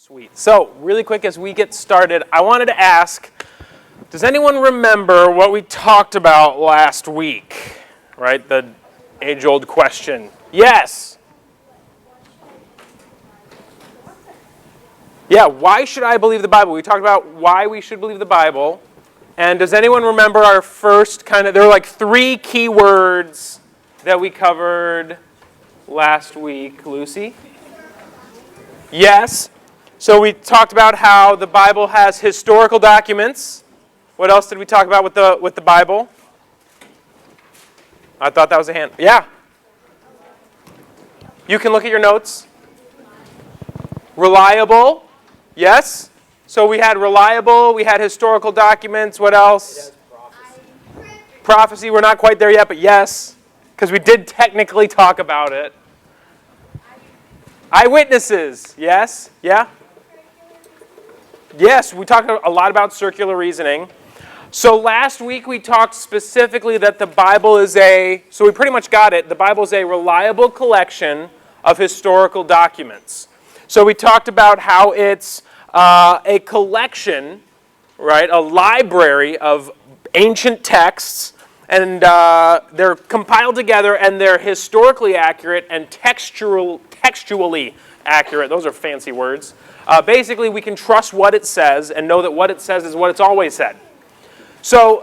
Sweet. So, really quick as we get started, I wanted to ask, does anyone remember what we talked about last week? Right? The age-old question. Yes. Yeah, why should I believe the Bible? We talked about why we should believe the Bible. And does anyone remember our first there were like 3 key words that we covered last week, Lucy? Yes. So we talked about how the Bible has historical documents. What else did we talk about with the Bible? I thought that was a hand. Yeah. You can look at your notes. Reliable. Yes. So we had reliable, we had historical documents. What else? Prophecy. We're not quite there yet, but yes, because we did technically talk about it. Eyewitnesses. Yes. Yeah. Yes, we talked a lot about circular reasoning. So last week we talked specifically that the Bible is so we pretty much got it, the Bible is a reliable collection of historical documents. So we talked about how it's a collection, right, a library of ancient texts, and they're compiled together and they're historically accurate and textually accurate. Those are fancy words. Basically, we can trust what it says and know that what it says is what it's always said. So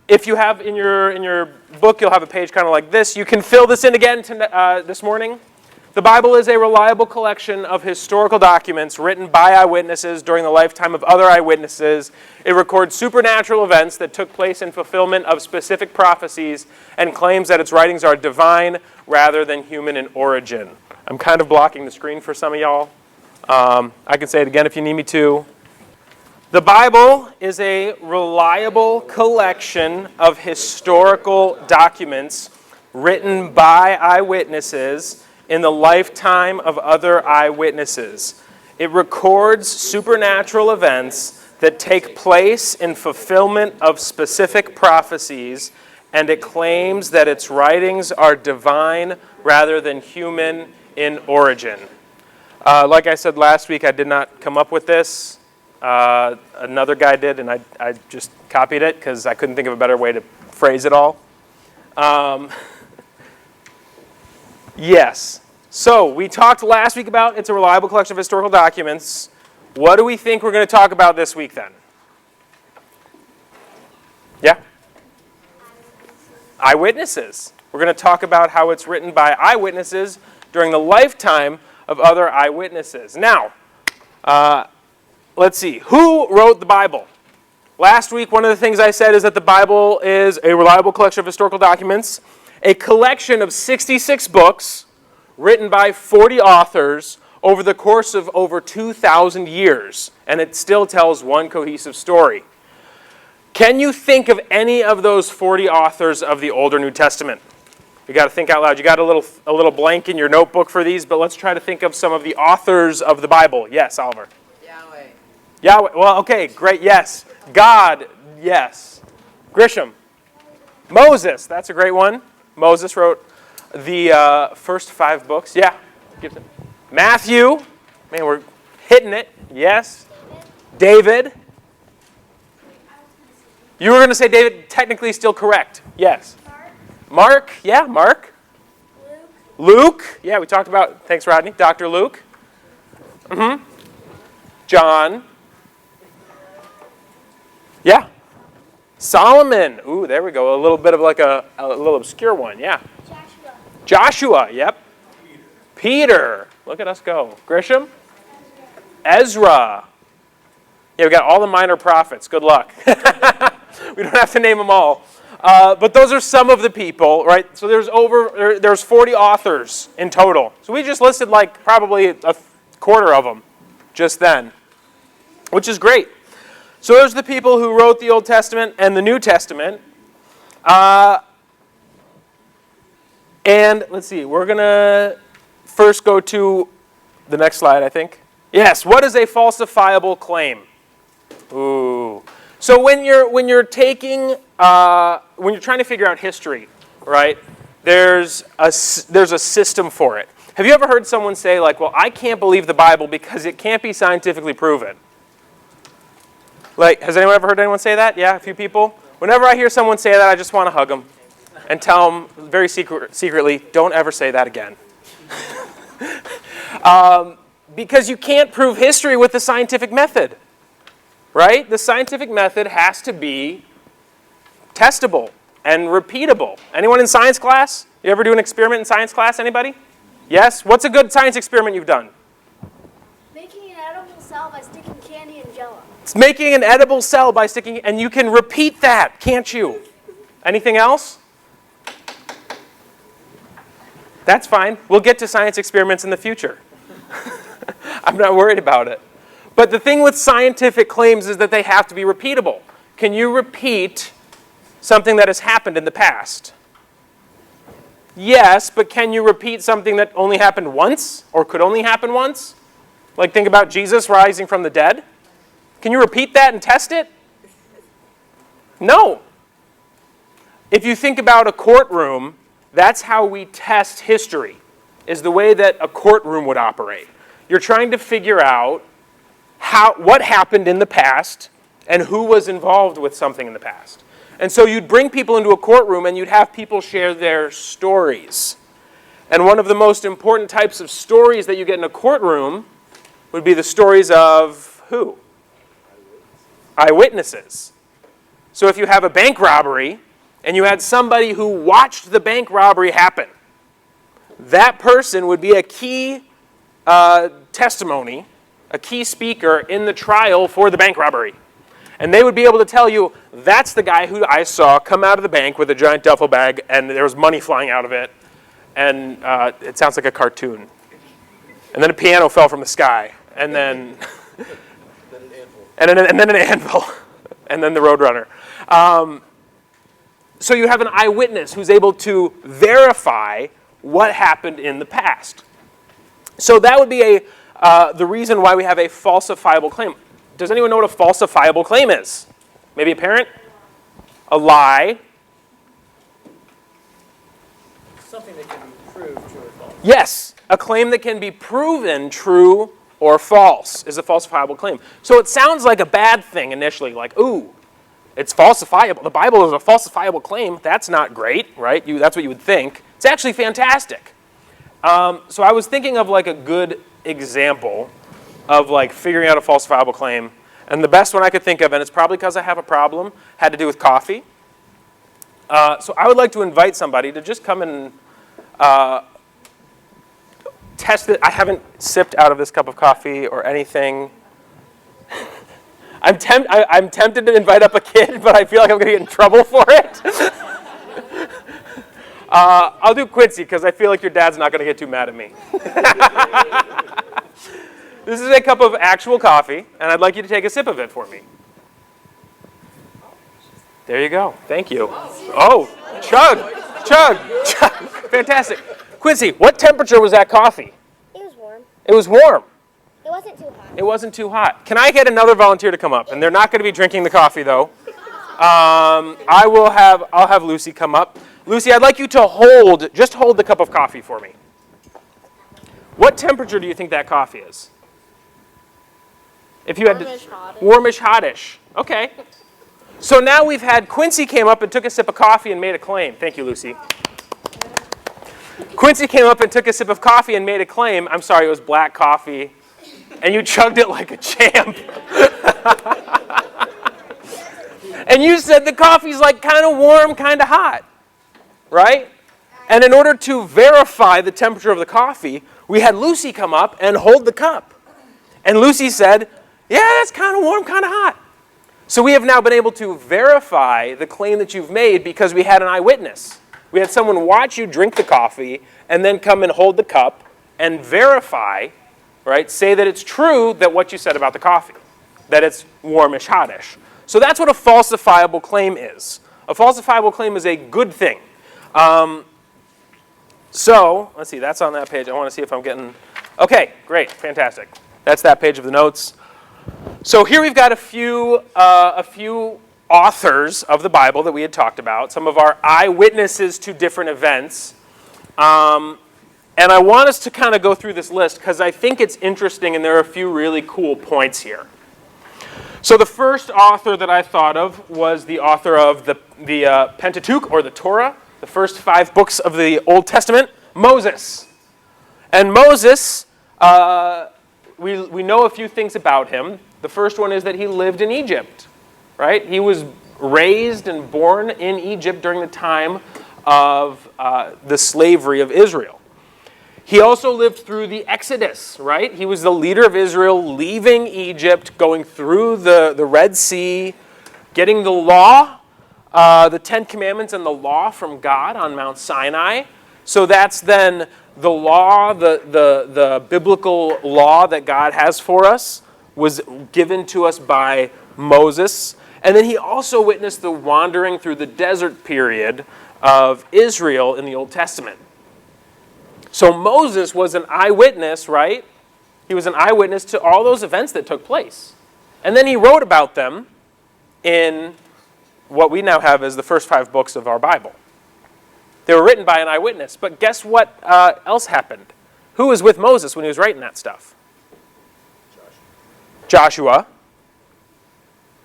if you have in your book, you'll have a page kind of like this. You can fill this in again this morning. The Bible is a reliable collection of historical documents written by eyewitnesses during the lifetime of other eyewitnesses. It records supernatural events that took place in fulfillment of specific prophecies and claims that its writings are divine rather than human in origin. I'm kind of blocking the screen for some of y'all. I can say it again if you need me to. The Bible is a reliable collection of historical documents written by eyewitnesses in the lifetime of other eyewitnesses. It records supernatural events that take place in fulfillment of specific prophecies, and it claims that its writings are divine rather than human in origin. Like I said last week, I did not come up with this. Another guy did, and I just copied it because I couldn't think of a better way to phrase it all. Yes. So we talked last week about it's a reliable collection of historical documents. What do we think we're going to talk about this week then? Yeah? Eyewitnesses. We're going to talk about how it's written by eyewitnesses during the lifetime of other eyewitnesses. Now, let's see. Who wrote the Bible? Last week, one of the things I said is that the Bible is a reliable collection of historical documents, a collection of 66 books written by 40 authors over the course of over 2,000 years, and it still tells one cohesive story. Can you think of any of those 40 authors of the Old or New Testament? You got to think out loud. You got a little blank in your notebook for these, but let's try to think of some of the authors of the Bible. Yes, Oliver. Yahweh. Well, okay, great. Yes. God. Yes. Grisham. Moses. That's a great one. Moses wrote the first 5 books. Yeah. Gibson. Matthew. Man, we're hitting it. Yes. David. You were going to say David, technically still correct. Yes. Mark. Yeah, Mark. Luke. Yeah, we talked about, thanks Rodney, Dr. Luke. John. Yeah. Solomon. Ooh, there we go. A little bit of like a little obscure one. Yeah. Joshua. Yep. Peter. Look at us go. Grisham. Ezra. Yeah, we got all the minor prophets. Good luck. We don't have to name them all. But those are some of the people, right? So there's 40 authors in total. So we just listed like probably a quarter of them just then, which is great. So there's the people who wrote the Old Testament and the New Testament. And let's see, we're going to first go to the next slide, I think. Yes, what is a falsifiable claim? Ooh. So when you're trying to figure out history, right? There's a system for it. Have you ever heard someone say, like, well, I can't believe the Bible because it can't be scientifically proven? Like, has anyone ever heard anyone say that? Yeah, a few people? Whenever I hear someone say that, I just want to hug them and tell them very secretly, don't ever say that again. Because you can't prove history with the scientific method, right? The scientific method has to be testable and repeatable. Anyone in science class? You ever do an experiment in science class? Anybody? Yes? What's a good science experiment you've done? Making an edible cell by sticking candy in jello. It's making an edible cell by sticking, and you can repeat that, can't you? Anything else? That's fine. We'll get to science experiments in the future. I'm not worried about it. But the thing with scientific claims is that they have to be repeatable. Can you repeat something that has happened in the past? Yes, but can you repeat something that only happened once or could only happen once? Like think about Jesus rising from the dead. Can you repeat that and test it? No. If you think about a courtroom, that's how we test history, is the way that a courtroom would operate. You're trying to figure out what happened in the past and who was involved with something in the past. And so you'd bring people into a courtroom and you'd have people share their stories. And one of the most important types of stories that you get in a courtroom would be the stories of who? Eyewitnesses. So if you have a bank robbery and you had somebody who watched the bank robbery happen, that person would be a key testimony, a key speaker in the trial for the bank robbery. And they would be able to tell you, that's the guy who I saw come out of the bank with a giant duffel bag and there was money flying out of it. And it sounds like a cartoon. And then a piano fell from the sky. And then and then an anvil. And then the Roadrunner. So you have an eyewitness who's able to verify what happened in the past. So that would be the reason why we have a falsifiable claim. Does anyone know what a falsifiable claim is? Maybe a parent? A lie. Something that can be proved true or false. Yes, a claim that can be proven true or false is a falsifiable claim. So it sounds like a bad thing initially, like, ooh, it's falsifiable. The Bible is a falsifiable claim. That's not great, right? That's what you would think. It's actually fantastic. So I was thinking of like a good example of like figuring out a falsifiable claim. And the best one I could think of, and it's probably because I have a problem, had to do with coffee. So I would like to invite somebody to just come and test it. I haven't sipped out of this cup of coffee or anything. I'm tempted to invite up a kid, but I feel like I'm going to get in trouble for it. I'll do Quincy, because I feel like your dad's not going to get too mad at me. This is a cup of actual coffee, and I'd like you to take a sip of it for me. There you go. Thank you. Oh, chug. Fantastic. Quincy, what temperature was that coffee? It was warm. It was warm. It wasn't too hot. It wasn't too hot. Can I get another volunteer to come up? And they're not going to be drinking the coffee, though. I'll have Lucy come up. Lucy, I'd like you to just hold the cup of coffee for me. What temperature do you think that coffee is? If you had Warmish, hottish. Warmish, hottish. Okay. So now we've had Quincy came up and took a sip of coffee and made a claim. Thank you, Lucy. Quincy came up and took a sip of coffee and made a claim. I'm sorry, it was black coffee. And you chugged it like a champ. And you said the coffee's like kind of warm, kind of hot. Right? And in order to verify the temperature of the coffee, we had Lucy come up and hold the cup. And Lucy said, yeah, it's kind of warm, kind of hot. So we have now been able to verify the claim that you've made because we had an eyewitness. We had someone watch you drink the coffee and then come and hold the cup and verify, right, say that it's true that what you said about the coffee, that it's warmish, hottish. So that's what a falsifiable claim is. A falsifiable claim is a good thing. So, let's see, that's on that page. I want to see if I'm getting... Okay, great, fantastic. That's that page of the notes. So here we've got a few authors of the Bible that we had talked about, some of our eyewitnesses to different events. And I want us to kind of go through this list because I think it's interesting and there are a few really cool points here. So the first author that I thought of was the author of the Pentateuch, or the Torah, the first 5 books of the Old Testament, Moses. And Moses, we know a few things about him. The first one is that he lived in Egypt, right? He was raised and born in Egypt during the time of the slavery of Israel. He also lived through the Exodus, right? He was the leader of Israel leaving Egypt, going through the Red Sea, getting the law, the 10 Commandments and the law from God on Mount Sinai. So that's then the law, the biblical law that God has for us was given to us by Moses. And then he also witnessed the wandering through the desert period of Israel in the Old Testament. So Moses was an eyewitness, right? He was an eyewitness to all those events that took place. And then he wrote about them in what we now have as the first 5 books of our Bible. They were written by an eyewitness. But guess what else happened? Who was with Moses when he was writing that stuff? Joshua.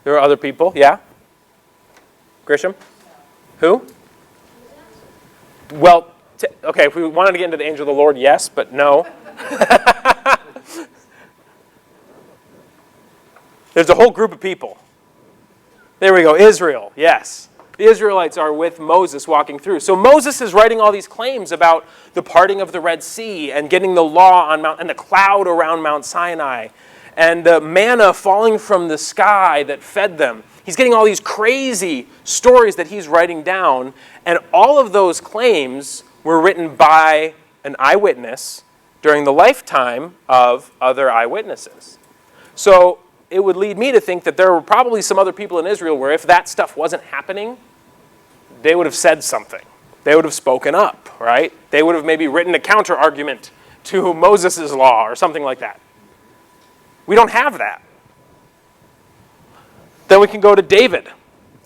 There were other people, yeah? Grisham? Who? Well, okay, if we wanted to get into the angel of the Lord, yes, but no. There's a whole group of people. There we go, Israel, yes. The Israelites are with Moses walking through. So Moses is writing all these claims about the parting of the Red Sea and getting the law on Mount, and the cloud around Mount Sinai, and the manna falling from the sky that fed them. He's getting all these crazy stories that he's writing down, and all of those claims were written by an eyewitness during the lifetime of other eyewitnesses. So it would lead me to think that there were probably some other people in Israel where if that stuff wasn't happening, they would have said something. They would have spoken up, right? They would have maybe written a counter-argument to Moses' law or something like that. We don't have that. Then we can go to David,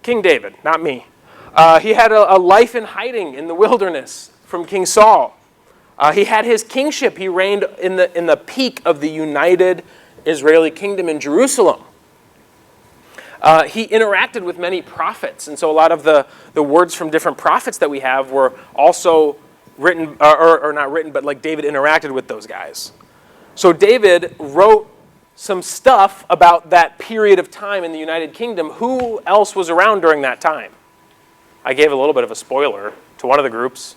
King David, not me. He had a life in hiding in the wilderness from King Saul. He had his kingship. He reigned in the peak of the united Israeli kingdom in Jerusalem. He interacted with many prophets, and so a lot of the words from different prophets that we have were also written, or not written, but like David interacted with those guys. So David wrote some stuff about that period of time in the United Kingdom. Who else was around during that time? I gave a little bit of a spoiler to one of the groups.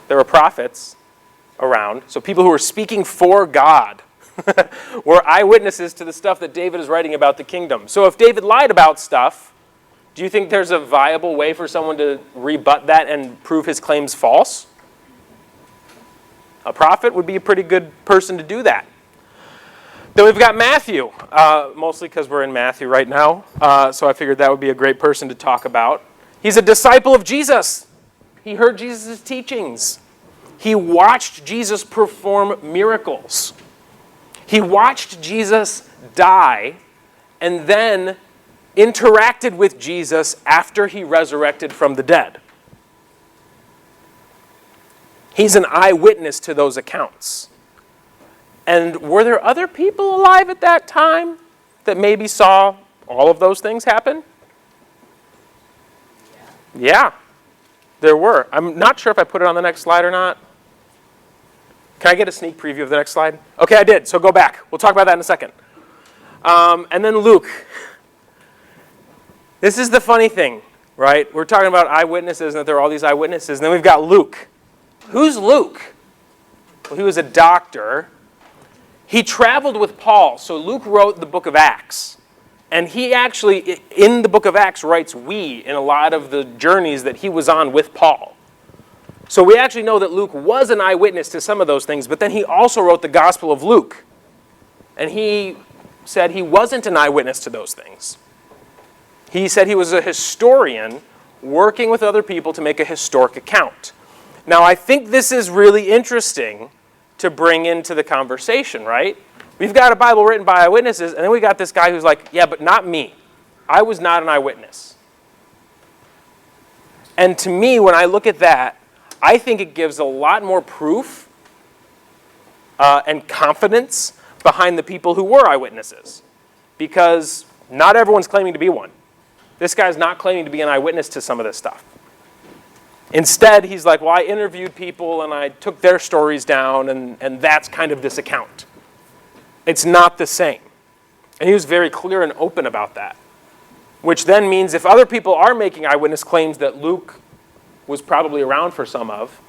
There were prophets around, so people who were speaking for God were eyewitnesses to the stuff that David is writing about the kingdom. So if David lied about stuff, do you think there's a viable way for someone to rebut that and prove his claims false? A prophet would be a pretty good person to do that. Then we've got Matthew, mostly because we're in Matthew right now, so I figured that would be a great person to talk about. He's a disciple of Jesus. He heard Jesus' teachings. He watched Jesus perform miracles. He watched Jesus die and then interacted with Jesus after he resurrected from the dead. He's an eyewitness to those accounts. And were there other people alive at that time that maybe saw all of those things happen? Yeah, there were. I'm not sure if I put it on the next slide or not. Can I get a sneak preview of the next slide? Okay, I did, so go back. We'll talk about that in a second. And then Luke. This is the funny thing, right? We're talking about eyewitnesses and that there are all these eyewitnesses. And then we've got Luke. Who's Luke? Well, he was a doctor. He traveled with Paul. So Luke wrote the book of Acts. And he actually, in the book of Acts, writes we in a lot of the journeys that he was on with Paul. So we actually know that Luke was an eyewitness to some of those things, but then he also wrote the Gospel of Luke. And he said he wasn't an eyewitness to those things. He said he was a historian working with other people to make a historic account. Now, I think this is really interesting to bring into the conversation, right? We've got a Bible written by eyewitnesses, and then we got this guy who's like, yeah, but not me. I was not an eyewitness. And to me, when I look at that, I think it gives a lot more proof and confidence behind the people who were eyewitnesses. Because not everyone's claiming to be one. This guy's not claiming to be an eyewitness to some of this stuff. Instead, he's like, well, I interviewed people and I took their stories down, and that's kind of this account. It's not the same. And he was very clear and open about that. Which then means if other people are making eyewitness claims that Luke was probably around for some of,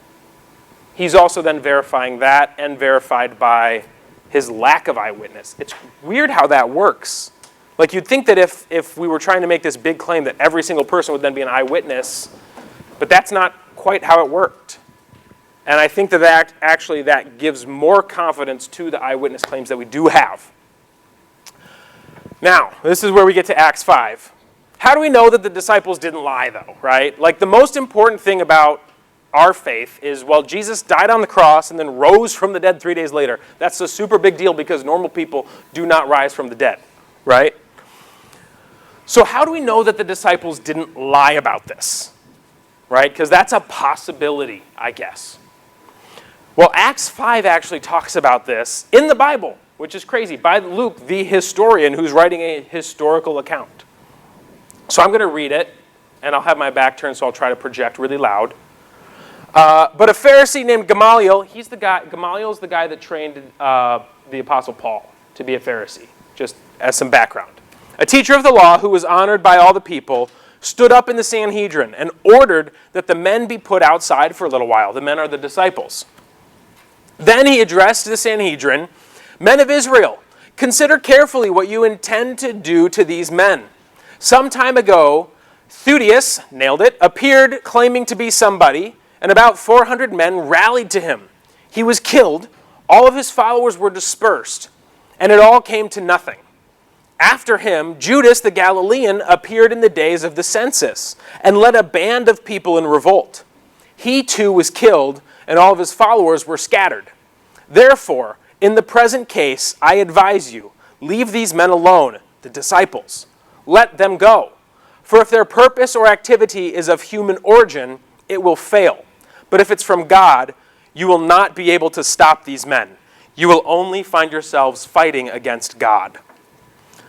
he's also then verifying that and verified by his lack of eyewitness. It's weird how that works. Like you'd think that if we were trying to make this big claim that every single person would then be an eyewitness, but that's not quite how it worked. And I think that actually that gives more confidence to the eyewitness claims that we do have. Now, this is where we get to Acts 5. How do we know that the disciples didn't lie, though, right? Like, the most important thing about our faith is, well, Jesus died on the cross and then rose from the dead 3 days later. That's a super big deal because normal people do not rise from the dead, right? So how do we know that the disciples didn't lie about this, right? Because that's a possibility, I guess. Well, Acts 5 actually talks about this in the Bible, which is crazy, by Luke, the historian who's writing a historical account. So I'm going to read it, and I'll have my back turned, so I'll try to project really loud. But a Pharisee named Gamaliel, Gamaliel's the guy that trained the Apostle Paul to be a Pharisee, just as some background. A teacher of the law who was honored by all the people stood up in the Sanhedrin and ordered that the men be put outside for a little while. The men are the disciples. Then he addressed the Sanhedrin, "Men of Israel, consider carefully what you intend to do to these men. Some time ago, Theudius, nailed it, appeared claiming to be somebody, and about 400 men rallied to him. He was killed, all of his followers were dispersed, and it all came to nothing. After him, Judas the Galilean appeared in the days of the census, and led a band of people in revolt. He too was killed, and all of his followers were scattered. Therefore, in the present case, I advise you, leave these men alone, the disciples. Let them go. For if their purpose or activity is of human origin, it will fail. But if it's from God, you will not be able to stop these men. You will only find yourselves fighting against God."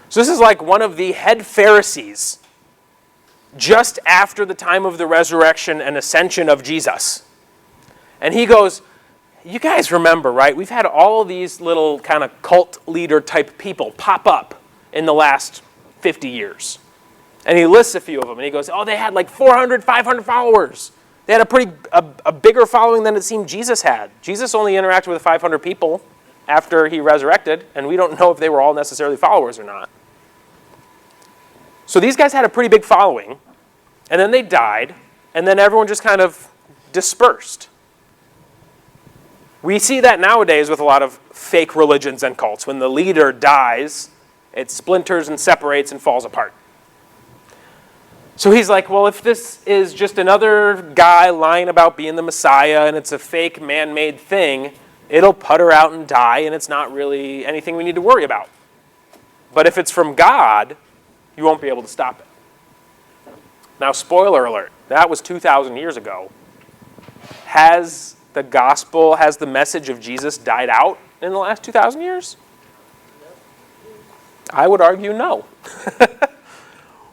So this is like one of the head Pharisees just after the time of the resurrection and ascension of Jesus. And he goes, you guys remember, right? We've had all of these little kind of cult leader type people pop up in the last 50 years. And he lists a few of them. And he goes, oh, they had like 400, 500 followers. They had a bigger following than it seemed Jesus had. Jesus only interacted with 500 people after he resurrected. And we don't know if they were all necessarily followers or not. So these guys had a pretty big following. And then they died. And then everyone just kind of dispersed. We see that nowadays with a lot of fake religions and cults. When the leader dies, it splinters and separates and falls apart. So he's like, well, if this is just another guy lying about being the Messiah and it's a fake man-made thing, it'll putter out and die and it's not really anything we need to worry about. But if it's from God, you won't be able to stop it. Now, spoiler alert, that was 2,000 years ago. Has the gospel, has the message of Jesus died out in the last 2,000 years? I would argue no.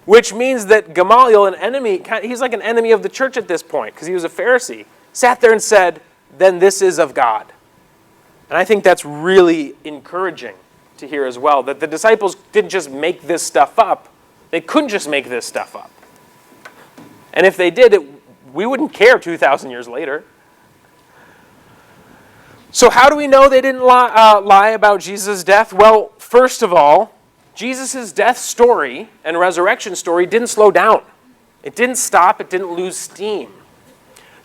Which means that Gamaliel, an enemy, he's like an enemy of the church at this point because he was a Pharisee, sat there and said, then this is of God. And I think that's really encouraging to hear as well, that the disciples didn't just make this stuff up. They couldn't just make this stuff up. And if they did, we wouldn't care 2,000 years later. So how do we know they didn't lie about Jesus' death? Well, first of all, Jesus' death story and resurrection story didn't slow down. It didn't stop. It didn't lose steam.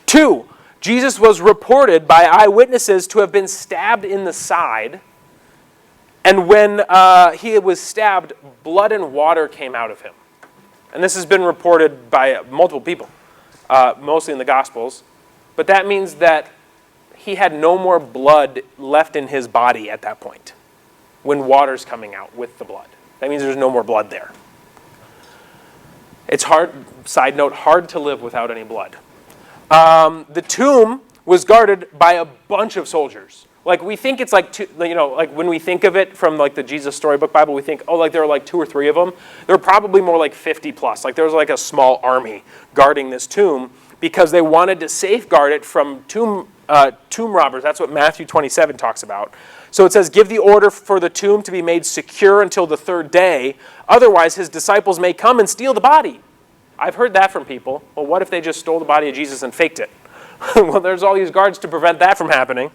2, Jesus was reported by eyewitnesses to have been stabbed in the side. And when he was stabbed, blood and water came out of him. And this has been reported by multiple people, mostly in the Gospels. But that means that he had no more blood left in his body at that point when water's coming out with the blood. That means there's no more blood there. It's hard, side note, hard to live without any blood. The tomb was guarded by a bunch of soldiers. Like, we think it's like, like when we think of it from like the Jesus Storybook Bible, we think, oh, like there are like 2 or 3 of them. There were probably more like 50 plus. Like there was like a small army guarding this tomb because they wanted to safeguard it from tomb robbers. That's what Matthew 27 talks about. So it says, give the order for the tomb to be made secure until the 3rd day. Otherwise, his disciples may come and steal the body. I've heard that from people. Well, what if they just stole the body of Jesus and faked it? Well, there's all these guards to prevent that from happening.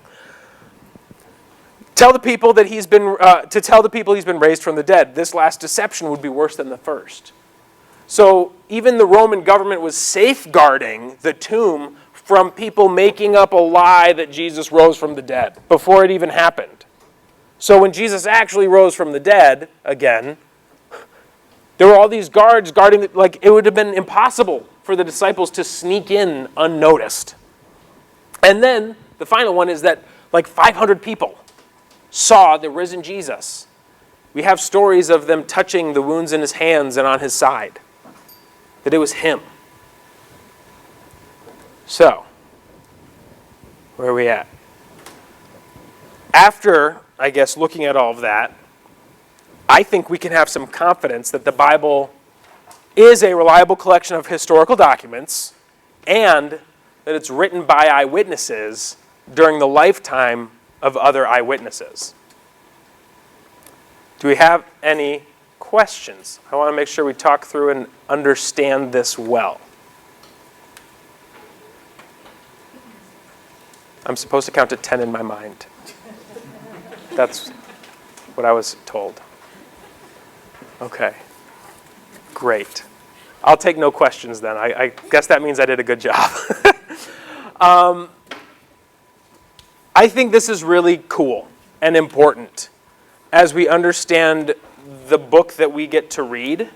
Tell the people that he's been raised from the dead. This last deception would be worse than the first. So even the Roman government was safeguarding the tomb from people making up a lie that Jesus rose from the dead before it even happened. So when Jesus actually rose from the dead again, there were all these guards guarding, like it would have been impossible for the disciples to sneak in unnoticed. And then the final one is that like 500 people saw the risen Jesus. We have stories of them touching the wounds in his hands and on his side, that it was him. So, where are we at? After, I guess, looking at all of that, I think we can have some confidence that the Bible is a reliable collection of historical documents and that it's written by eyewitnesses during the lifetime of other eyewitnesses. Do we have any questions? I want to make sure we talk through and understand this well. I'm supposed to count to 10 in my mind. That's what I was told. Okay, great. I'll take no questions then. I guess that means I did a good job. I think this is really cool and important as we understand the book that we get to read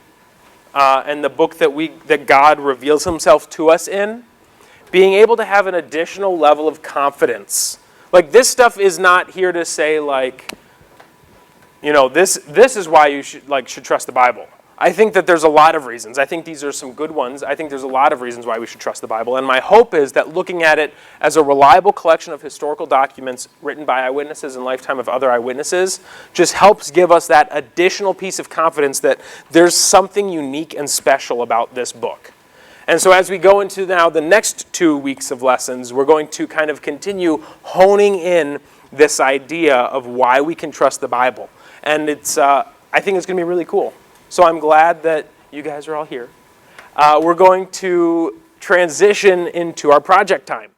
and the book that God reveals himself to us in, being able to have an additional level of confidence. Like, this stuff is not here to say, like, this is why you should trust the Bible. I think that there's a lot of reasons. I think these are some good ones. I think there's a lot of reasons why we should trust the Bible. And my hope is that looking at it as a reliable collection of historical documents written by eyewitnesses and lifetime of other eyewitnesses just helps give us that additional piece of confidence that there's something unique and special about this book. And so as we go into now the next 2 weeks of lessons, we're going to kind of continue honing in this idea of why we can trust the Bible. And I think it's going to be really cool. So I'm glad that you guys are all here. We're going to transition into our project time.